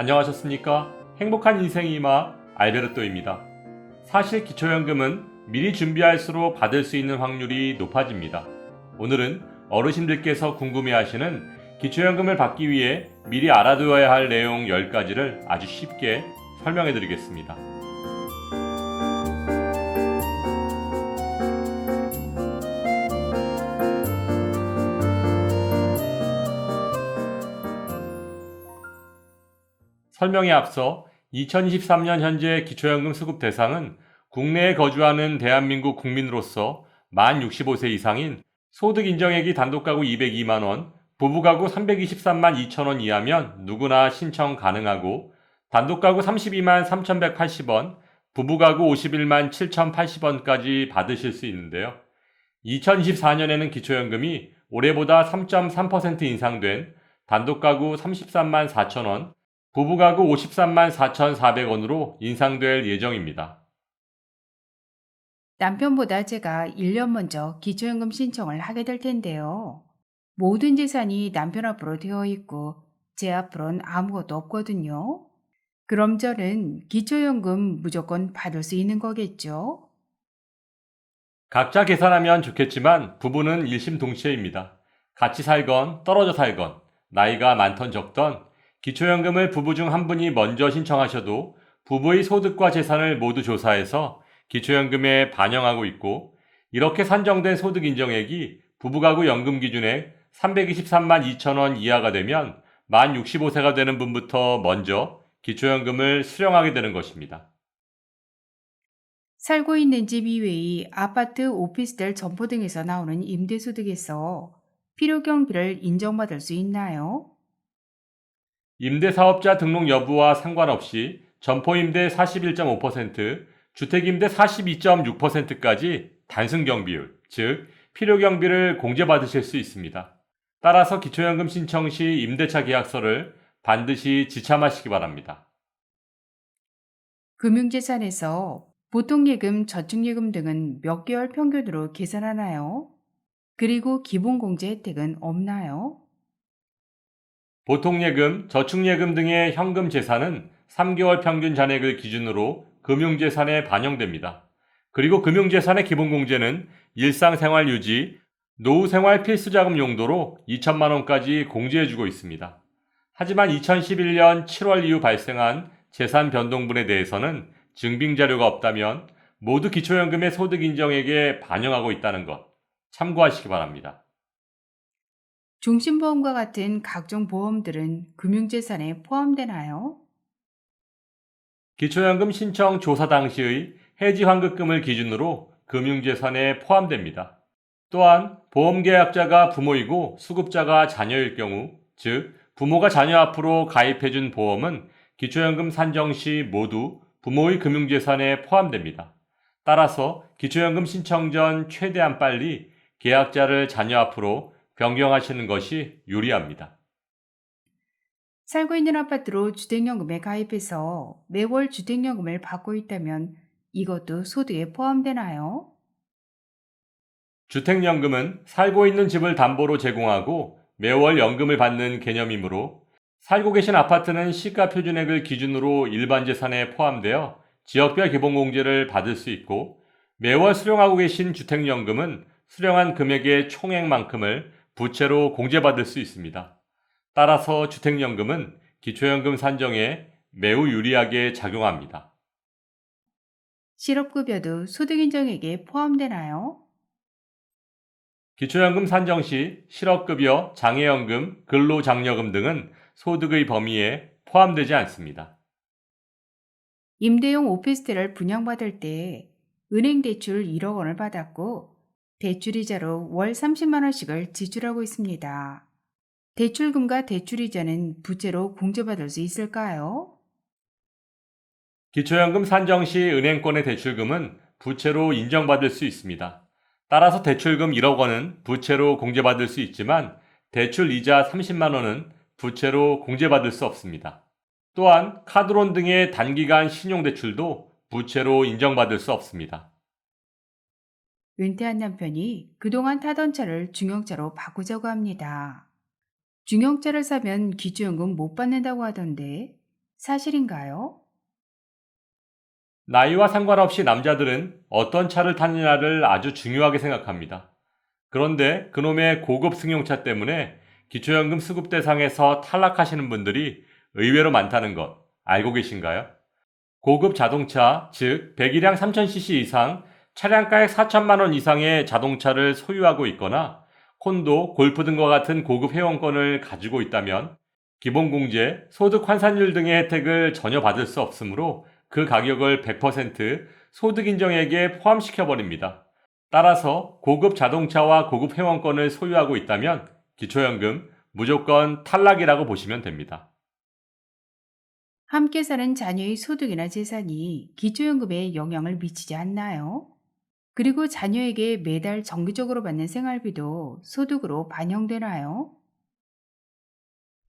안녕하셨습니까? 행복한 인생이 임하 알베르토입니다. 사실 기초연금은 미리 준비할수록 받을 수 있는 확률이 높아집니다. 오늘은 어르신들께서 궁금해하시는 기초연금을 받기 위해 미리 알아두어야 할 내용 10가지를 아주 쉽게 설명해 드리겠습니다. 설명에 앞서 2023년 현재 기초연금 수급 대상은 국내에 거주하는 대한민국 국민으로서 만 65세 이상인 소득 인정액이 단독가구 202만 원, 부부가구 323만 2천 원 이하면 누구나 신청 가능하고 단독가구 32만 3,180원, 부부가구 51만 7,080원까지 받으실 수 있는데요. 2024년에는 기초연금이 올해보다 3.3% 인상된 단독가구 33만 4천 원, 부부가구 53만 4,400원으로 인상될 예정입니다. 남편보다 제가 1년 먼저 기초연금 신청을 하게 될 텐데요. 모든 재산이 남편 앞으로 되어 있고 제 앞으로는 아무것도 없거든요. 그럼 저는 기초연금 무조건 받을 수 있는 거겠죠? 각자 계산하면 좋겠지만 부부는 일심동체입니다. 같이 살건 떨어져 살건 나이가 많던 적던 기초연금을 부부 중 한 분이 먼저 신청하셔도 부부의 소득과 재산을 모두 조사해서 기초연금에 반영하고 있고 이렇게 산정된 소득 인정액이 부부가구 연금 기준액 323만 2천 원 이하가 되면 만 65세가 되는 분부터 먼저 기초연금을 수령하게 되는 것입니다. 살고 있는 집 이외의 아파트, 오피스텔, 점포 등에서 나오는 임대소득에서 필요경비를 인정받을 수 있나요? 임대사업자 등록 여부와 상관없이 점포임대 41.5%, 주택임대 42.6%까지 단순경비율, 즉 필요경비를 공제받으실 수 있습니다. 따라서 기초연금 신청 시 임대차 계약서를 반드시 지참하시기 바랍니다. 금융재산에서 보통예금, 저축예금 등은 몇 개월 평균으로 계산하나요? 그리고 기본공제 혜택은 없나요? 보통예금, 저축예금 등의 현금 재산은 3개월 평균 잔액을 기준으로 금융재산에 반영됩니다. 그리고 금융재산의 기본공제는 일상생활 유지, 노후생활 필수자금 용도로 2천만 원까지 공제해주고 있습니다. 하지만 2011년 7월 이후 발생한 재산 변동분에 대해서는 증빙자료가 없다면 모두 기초연금의 소득인정액에 반영하고 있다는 것 참고하시기 바랍니다. 종신보험과 같은 각종 보험들은 금융재산에 포함되나요? 기초연금 신청 조사 당시의 해지환급금을 기준으로 금융재산에 포함됩니다. 또한 보험계약자가 부모이고 수급자가 자녀일 경우, 즉 부모가 자녀 앞으로 가입해준 보험은 기초연금 산정 시 모두 부모의 금융재산에 포함됩니다. 따라서 기초연금 신청 전 최대한 빨리 계약자를 자녀 앞으로 변경하시는 것이 유리합니다. 살고 있는 아파트로 주택연금에 가입해서 매월 주택연금을 받고 있다면 이것도 소득에 포함되나요? 주택연금은 살고 있는 집을 담보로 제공하고 매월 연금을 받는 개념이므로 살고 계신 아파트는 시가 표준액을 기준으로 일반 재산에 포함되어 지역별 기본공제를 받을 수 있고 매월 수령하고 계신 주택연금은 수령한 금액의 총액만큼을 부채로 공제받을 수 있습니다. 따라서 주택연금은 기초연금 산정에 매우 유리하게 작용합니다. 실업급여도 소득인정액에 포함되나요? 기초연금 산정 시 실업급여, 장애연금, 근로장려금 등은 소득의 범위에 포함되지 않습니다. 임대용 오피스텔을 분양받을 때 은행 대출 1억 원을 받았고 대출이자로 월 30만 원씩을 지출하고 있습니다. 대출금과 대출이자는 부채로 공제받을 수 있을까요? 기초연금 산정 시 은행권의 대출금은 부채로 인정받을 수 있습니다. 따라서 대출금 1억 원은 부채로 공제받을 수 있지만 대출 이자 30만 원은 부채로 공제받을 수 없습니다. 또한 카드론 등의 단기간 신용대출도 부채로 인정받을 수 없습니다. 은퇴한 남편이 그동안 타던 차를 중형차로 바꾸자고 합니다. 중형차를 사면 기초연금 못 받는다고 하던데 사실인가요? 나이와 상관없이 남자들은 어떤 차를 타느냐를 아주 중요하게 생각합니다. 그런데 그놈의 고급 승용차 때문에 기초연금 수급 대상에서 탈락하시는 분들이 의외로 많다는 것 알고 계신가요? 고급 자동차, 즉 배기량 3000cc 이상, 차량가액 4천만 원 이상의 자동차를 소유하고 있거나 콘도, 골프 등과 같은 고급 회원권을 가지고 있다면 기본공제, 소득 환산율 등의 혜택을 전혀 받을 수 없으므로 그 가격을 100% 소득인정액에 포함시켜버립니다. 따라서 고급 자동차와 고급 회원권을 소유하고 있다면 기초연금 무조건 탈락이라고 보시면 됩니다. 함께 사는 자녀의 소득이나 재산이 기초연금에 영향을 미치지 않나요? 그리고 자녀에게 매달 정기적으로 받는 생활비도 소득으로 반영되나요?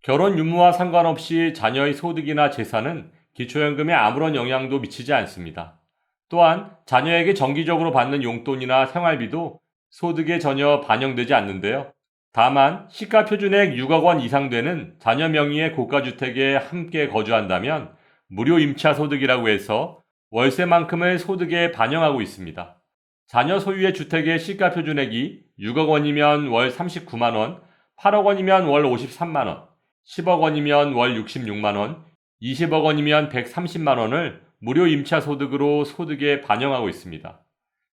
결혼 유무와 상관없이 자녀의 소득이나 재산은 기초연금에 아무런 영향도 미치지 않습니다. 또한 자녀에게 정기적으로 받는 용돈이나 생활비도 소득에 전혀 반영되지 않는데요. 다만 시가 표준액 6억 원 이상 되는 자녀 명의의 고가주택에 함께 거주한다면 무료 임차 소득이라고 해서 월세만큼을 소득에 반영하고 있습니다. 자녀 소유의 주택의 시가 표준액이 6억 원이면 월 39만 원, 8억 원이면 월 53만 원, 10억 원이면 월 66만 원, 20억 원이면 130만 원을 무료 임차 소득으로 소득에 반영하고 있습니다.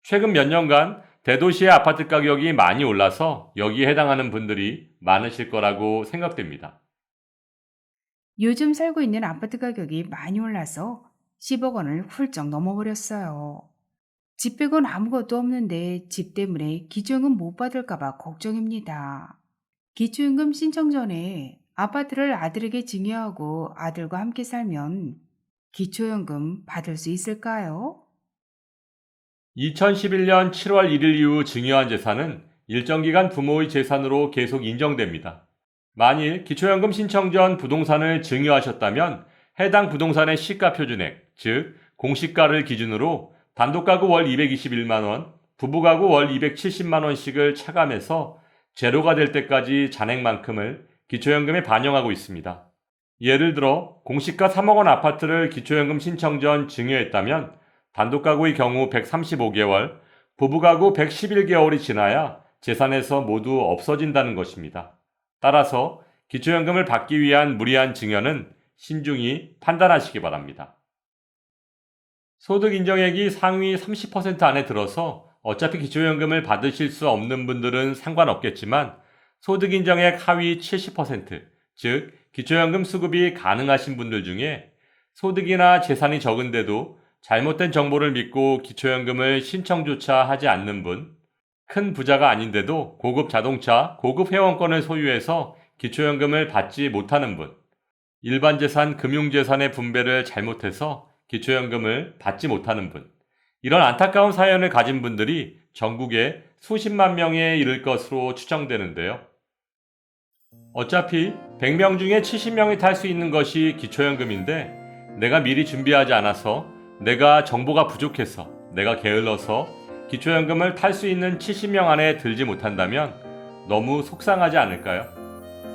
최근 몇 년간 대도시의 아파트 가격이 많이 올라서 여기에 해당하는 분들이 많으실 거라고 생각됩니다. 요즘 살고 있는 아파트 가격이 많이 올라서 10억 원을 훌쩍 넘어버렸어요. 집 빼곤 아무것도 없는데 집 때문에 기초연금 못 받을까봐 걱정입니다. 기초연금 신청 전에 아파트를 아들에게 증여하고 아들과 함께 살면 기초연금 받을 수 있을까요? 2011년 7월 1일 이후 증여한 재산은 일정 기간 부모의 재산으로 계속 인정됩니다. 만일 기초연금 신청 전 부동산을 증여하셨다면 해당 부동산의 시가 표준액, 즉 공시가를 기준으로 단독가구 월 221만 원, 부부가구 월 270만 원씩을 차감해서 제로가 될 때까지 잔액만큼을 기초연금에 반영하고 있습니다. 예를 들어 공시가 3억 원 아파트를 기초연금 신청 전 증여했다면 단독가구의 경우 135개월, 부부가구 111개월이 지나야 재산에서 모두 없어진다는 것입니다. 따라서 기초연금을 받기 위한 무리한 증여는 신중히 판단하시기 바랍니다. 소득 인정액이 상위 30% 안에 들어서 어차피 기초연금을 받으실 수 없는 분들은 상관없겠지만 소득 인정액 하위 70%, 즉 기초연금 수급이 가능하신 분들 중에 소득이나 재산이 적은데도 잘못된 정보를 믿고 기초연금을 신청조차 하지 않는 분, 큰 부자가 아닌데도 고급 자동차, 고급 회원권을 소유해서 기초연금을 받지 못하는 분, 일반 재산, 금융재산의 분배를 잘못해서 기초연금을 받지 못하는 분, 이런 안타까운 사연을 가진 분들이 전국에 수십만 명에 이를 것으로 추정되는데요. 어차피 100명 중에 70명이 탈 수 있는 것이 기초연금인데 내가 미리 준비하지 않아서, 내가 정보가 부족해서, 내가 게을러서 기초연금을 탈 수 있는 70명 안에 들지 못한다면 너무 속상하지 않을까요?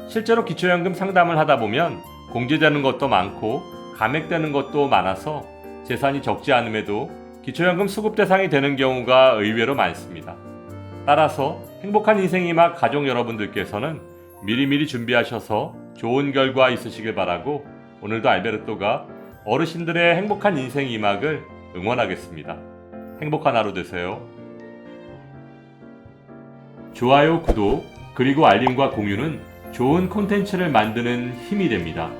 실제로 기초연금 상담을 하다 보면 공제되는 것도 많고 감액되는 것도 많아서 재산이 적지 않음에도 기초연금 수급 대상이 되는 경우가 의외로 많습니다. 따라서 행복한 인생이막 가족 여러분들께서는 미리미리 준비하셔서 좋은 결과 있으시길 바라고 오늘도 알베르토가 어르신들의 행복한 인생 이막을 응원하겠습니다. 행복한 하루 되세요. 좋아요, 구독, 그리고 알림과 공유는 좋은 콘텐츠를 만드는 힘이 됩니다.